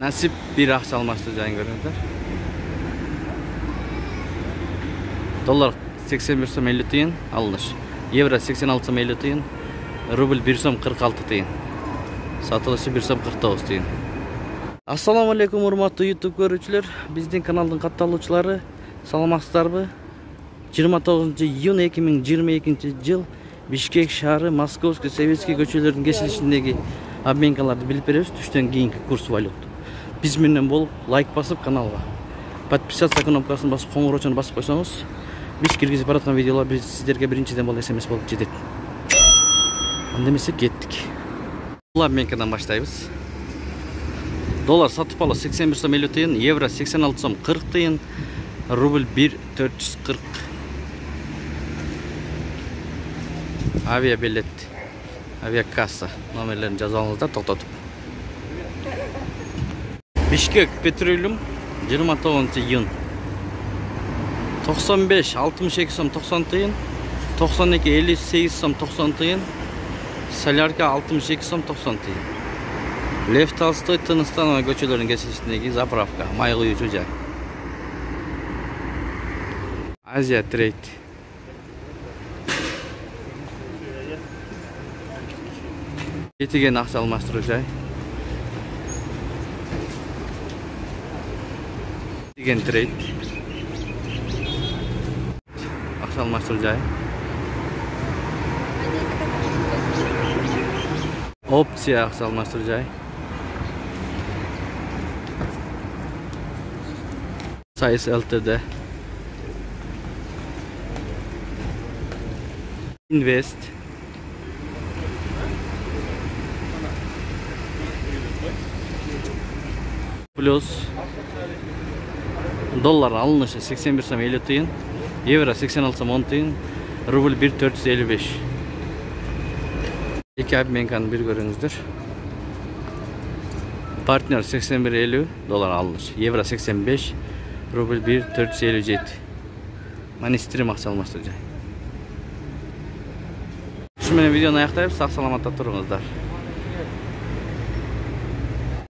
Nasip bir akça almashtir joyini ko'ringizlar. Dollar 81 so'm 50 tiyin alınış. Euro 86 so'm 50 tiyin. Rubl 1 so'm 46 tiyin. Satılışı 1 so'm 49 tiyin. Assalamu alaykum hurmatly YouTube görүүчүлөр. Биздин каналдын катталуучулары, саламатсыздарбы? 29-iyun 2022-yıl Bishkek şahri Moskovskiy Sovetskiy көчөлөрүнүн кесилишиндеги обменкаларды билип беребиз. Түштөн кийинки курс валют. Биз менен болуп, лайк басып каналга, подписаться кнопкасын басып, коңгуроочуну басып койсоңуз, биз киргизип бараткан видеолор биз сиздерге биринчиден болуп SMS болуп жетет. Анда эмесе кеттик. Бул обменкадан баштайбыз. Dolar satıp alı 81 so'm 50 tiyin, euro 86 so'm 40 tiyin, rubl 1.440. Avia bilet, avia kassa nomerlerini жазып алыңыздар токтотуп. Bishkek Petroleum 29-iyun 95 62 so'm 90 tiyin, 92 58 so'm 90 tiyin, Solyarka 62 so'm 90 tiyin. Lev Tolstoy Tınıstanova көчөлөрүнүн кесилишиндеги заправка, май куюучу жай. Азия Трейд. Кетиген акча алмаштыруу жай. Кетиген Трейд. Акча алмаштыруу жай. Opsiya акча алмаштыруу жай. Sayıs LTD. Invest. Plus. Dolar alınışı 81 so'm 50 tiyin, euro 86 so'm 10 tiyin, rubl 1.455. İki obmenkanı bir görüңүздөр. Partner 81.50 dolar alınış, euro 85, rubl 1.457. Mani stream акча алмаштыруу жай. Şu meni videonu аяктайбыз, сак саламатта туруңуздар.